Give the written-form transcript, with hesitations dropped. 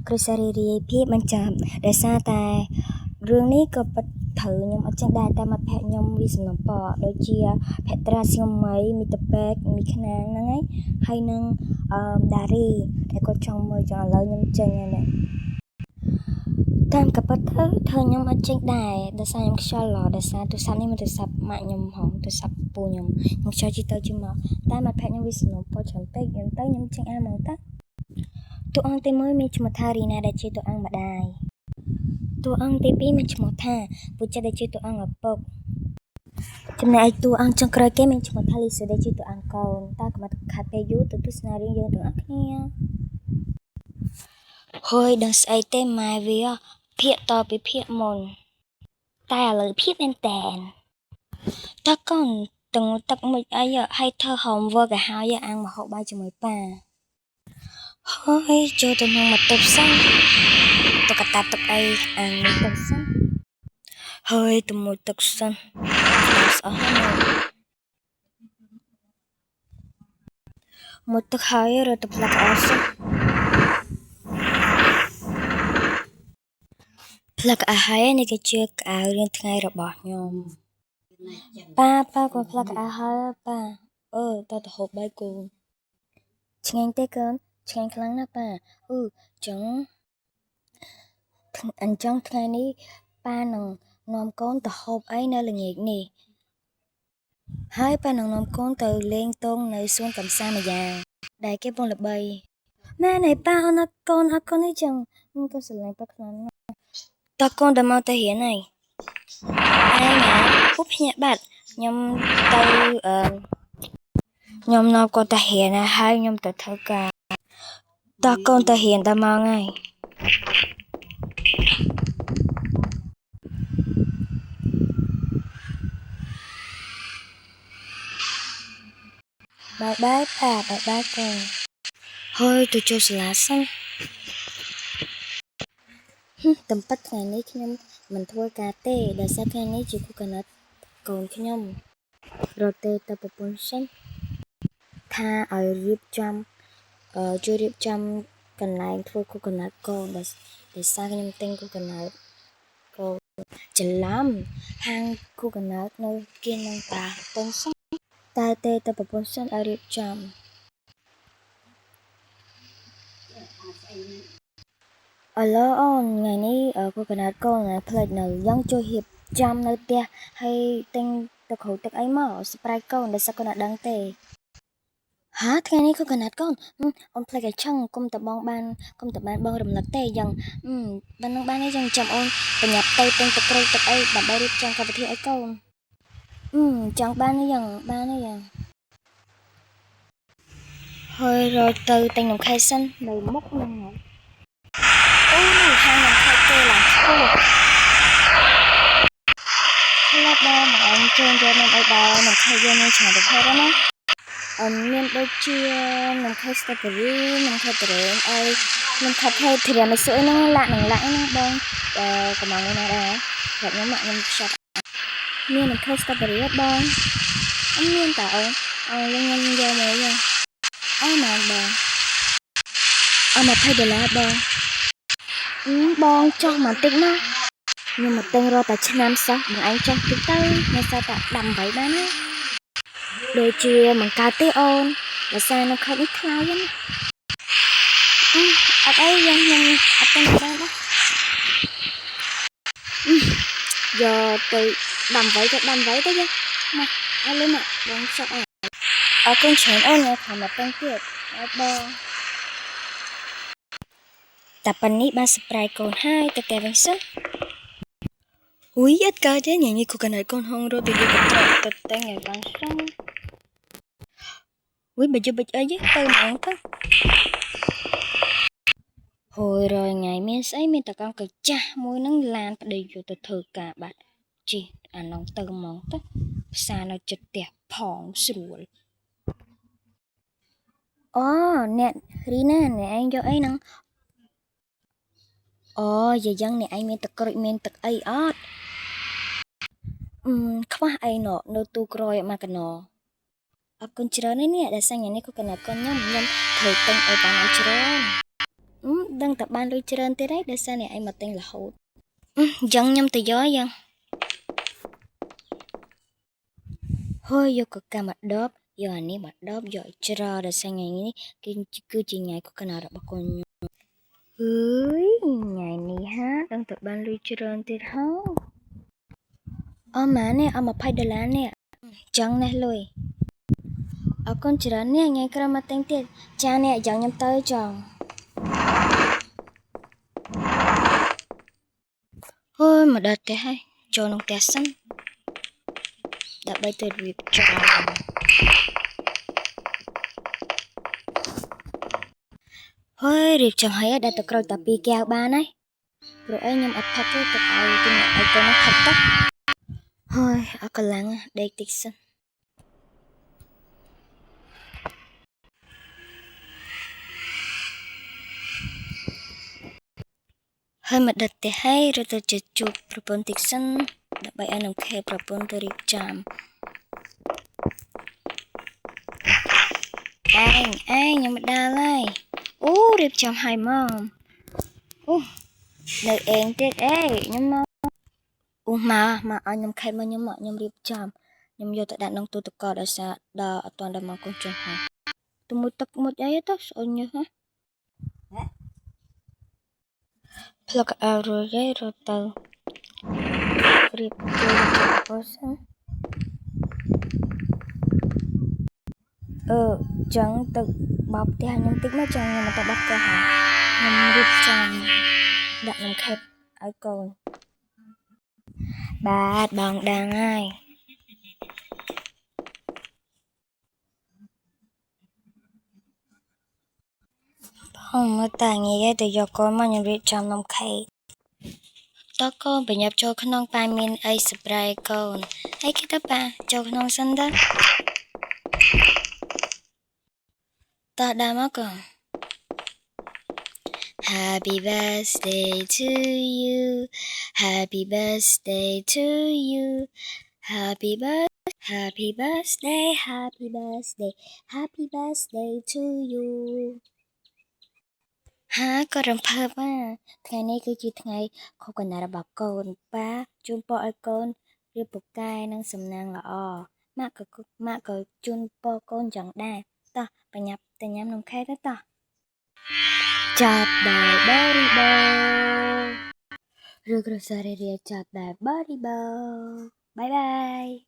គ្រួសាររីរាយភាពមិនចាំដោយសារតែរឿងនេះក៏ពិតត្រូវខ្ញុំអត់ចឹងដែរតែមកភ័ក្រខ្ញុំវាសំណពរដូចជាភត្រាស្ងមីមីតពេកមីខ្នាងហ្នឹងហើយនឹងដារីដែលគាត់ចង់មើលចង់ឥឡូវខ្ញុំចេញហើយតាមក៏ពិតធ្វើខ្ញុំអត់ចេញដែរដោយសារខ្ញុំខ្យល់ដោយសារទូរស័ព្ទនេះមិនទូរស័ព្ទម៉ាក់ខ្ញុំហងទូរស័ព្ទពូខ្ញុំខ្យល់ជីទៅជីមកតែមកភ័ក្រខ្ញុំវាសំណពរច្រើនពេកខ្ញុំទៅខ្ញុំចេញអានហ្មងតាតួអង្គទី1មានឈ្មោះថារីណាដែលជាតួអង្គម្ដាយតួអង្គទី2មានឈ្មោះថាពូចិត្តដែលជាតួអង្គឪពុកចំណែកតួអង្គចុងក្រោយគេមានឈ្មោះថាលីស៊ូដែលជាតួអង្គកូនតើកុំខាត់ពេលយូរទៅទស្សនារឿងយើងទាំងអស់គ្នាហើយដឹងស្អីទេម៉ែវាភាគតពីភាគមុនតែឥឡូវភាគមែនតែនតើកូនទាំងទឹកមួយអីឲ្យធ្វើ homework ឲ្យហើយអាំងមកហូបបាយជាមួយប៉ាហើយចូលទៅក្នុងបន្ទប់សិនតុកតាទឹកអីអាំងមួយទឹកសិនហើយទៅមួយទឹកសិនស្អស់ហើយមួយទឹកហើយរត់ទៅផ្លាក់អស់សិនផ្លាក់អាហើយនេះក៏ជាកៅរៀងថ្ងៃរបស់ខ្ញុំប៉ាក៏ផ្លាក់អាហើយប៉ាតើទៅហូបបាយគូឆ្ងាញ់ទេកូនឆ្ងាញ់ខ្លាំងណាស់ប៉ាចឹងអញ្ចឹងថ្ងៃនេះប៉ានឹងនាំកូនទៅហូបអីនៅល្ងាចនេះហើយប៉ានឹងនាំកូនទៅលេងតង់នៅសួនកំសាន្តម្យ៉ាងដែលគេពងល្បីម៉ែនៃប៉ាអរកូននេះចឹងកូនស្រឡាញ់ប៉ាខ្លាំងណាស់តើកូនទៅមកទៅរៀនហើយឯងពុះភ្ញាក់បាត់ខ្ញុំទៅខ្ញុំនាំកូនទៅរៀនហើយខ្ញុំទៅធ្វើការតើកូនទៅរៀនតែម៉ោងហើយបាយប៉ាបាយកូនហើយទៅចូលសាលាសិនតំពិតថ្ងៃនេះខ្ញុំមិនធ្វើការទេដោយសារថ្ងៃនេះជាគូកណាត់កូនខ្ញុំរត់ទៅប្រពន្ធសិនថាឲ្យរៀបចំជួយរៀបចំកន្លែងធ្វើគូកណាត់កូនដោយសារខ្ញុំទិញគូកណាត់កូនច្រឡំហាងគូកណាត់នៅគេនឹងប្រពន្ធសិនតែទៅប្រពន្ធសិនឲ្យរៀបចំឥឡូវអូនថ្ងៃនេះគូកណាត់កូនផ្លេចនៅយ៉ាងជួយរៀបចំនៅផ្ទះហើយទិញទឹកក្រូចទឹកអីមកស្ប្រែកកូនដែលសឹកកូនអត់ដឹងទេថ្ងៃនេះគូកណាត់កូនអូនផ្លេចឲ្យឆឹងគុំតបងបងរំលឹកទេយ៉ាងបាននឹងបាននេះយ៉ាងចាំអូនប្រញាប់ទៅទិញទឹកក្រូចទឹកអីដើម្បីរៀបចំកម្មវិធីឲ្យកូនចង់បាននេះយ៉ាងហើយរត់ទៅទិញនំខេកសិននៅមុខហ្នឹងហាងនំខេកគេឡើងខ្ពស់ហើយបងអញជើងយកនំអីដែរនំខេកយើងមានច្រើនប្រភេទណាមានដូចជានំខេកស្ទ្រូប៊េរីនំខេកត្រេងអីនំខេកធីរ៉ាមីស៊ូអីហ្នឹងឡាក់ហ្នឹងបងកំងនេះណាដែរប្រាប់ខ្ញុំខ្ញុំខ្ចប់មាននំខេកស្ទ្រូប៊េរីបងអត់មានតើអូនខ្ញុំយកមកយ៉ាងម៉ែបង$20បងចោះមកតិចណាខ្ញុំមកទិញរត់តែឆ្នាំសោះបងឯងចោះតិចទៅនៅសល់តែ18បានណាដូចជាមិនកើតទេអូនដោយសារនៅខេត្តនេះថ្លៃណាអត់អីយ៉ាងខ្ញុំអត់ទិញបានណាយកទៅ18ទៅយ៉ាមកឲ្យលេងមកបងចោះអរគុណច្រើនអូនខ្ញុំខំមកទិញទៀតអត់បងតែប៉ុណ្នេះបានស្ប្រែកកូនហើយទៅកែវិញសិនអត់កើតទេញ៉ាំនេះគូកណាត់កូនហងរត់ទៅយកកន្ត្រកទៅតែងឲ្យបានសិនបើជិបអីទៅហ្មងទៅហើយរយថ្ងៃមានស្អីមានតកង់កចាស់មួយនឹងឡានប្តីយកទៅធ្វើការបាត់ជីអានងទៅហ្មងទៅផ្សារនៅចិត្តផ្ទះផងស្រួលអ្នករីណាអ្នកឯងយកអីហ្នឹងយាយ៉ាងអ្នកឯងមានទឹកក្រូចមានទឹកអីអត់ខ្វះអីណនៅទូក្រោយមកកណោអរគុណច្រើននេះដែលសាញ់នេះគូកណាត់កូនខ្ញុំត្រូវទិញអីបានច្រើន ដឹងតែបានលុយច្រើនទៀតហើយដោយសារអ្នកឯងមកទិញរហូតអញ្ចឹងខ្ញុំទៅយកយ៉ាងហើយយកកកាមកដបយកអានេះមកដបយកច្រដោយសារថ្ងៃនេះគឺជាថ្ងៃខុសខណៈរបស់កូនខ្ញុំអើយថ្ងៃនេះហាដឹងតែបានលុយច្រើនទៀតហើយអស់ម៉ានេះអស់$20នេះចឹងនេះលុយអរគុណច្រើននេះថ្ងៃក្រោយមកទិញទៀតចានេះយ៉ាងខ្ញុំទៅចង់អូយមកដល់ផ្ទះហើយចូលក្នុងផ្ទះសិនដើម្បីទៅរៀបចំហើយរៀបចំហើយដែលទៅក្រោយតា2កែវបានហើយព្រោះអីខ្ញុំអត់ផឹកទេទឹកឲ្យកូននោះផឹកទៅហើយអត់កម្លាំងដេកតិចសិនហើយមកដល់ផ្ទះហើយរត់ទៅជួបប្រពន្ធតិចសិនដើម្បីឲ្យនឹងខេប្រពន្ធទៅរៀបចំឯងខ្ញុំមកដល់ហើយអូរៀបចំហើយមកអូនៅឯងទៀតខ្ញុំមកអូមកឲ្យខ្ញុំខេមកខ្ញុំរៀបចំខ្ញុំយកទៅដាក់ក្នុងទូទឹកកកដោយសារដល់អត់ទាន់ដល់មកកូនចុះហើយទៅមួយទឹកមួយអីទៅស្អុញញើសហ៎ផ្លុកអើរួយរត់ទៅរៀបចូលទៅសិនចឹងទៅបោកផ្ទះខ្ញុំតិចមកចឹងខ្ញុំទៅបោកផ្ទះហើយខ្ញុំរៀបចំដាក់ក្នុងខេបឲ្យកូនបាទបងដឹងហើយបងមកតាងាយទៅយកកូនមកខ្ញុំរៀបចំនំខេកតើកូនប្រញាប់ចូលក្នុងប៉ាមានអីសប្រៃកូនអីគេទៅប៉ាចូលក្នុងសិនទៅតើដើមមកកូន Happy birthday to you Happy birthday to you Happy birthday Happy birthday Happy birthday Happy birthday to you ហាក៏រំភើបថ្ងៃនេះគឺជាថ្ងៃខុសខណៈរបស់កូនប៉ាជូនពរឲ្យកូនរៀបពូកែនិងសំណាងល្អម៉ាក់ក៏ជូនពរកូនយ៉ាងដែរបញ្ញាប់ទៅញ៉ាំនំខេកទៅចាប់ដែលបរិបូរឬគ្រួសាររាចាប់ដែលបរិបូរបាយបាយ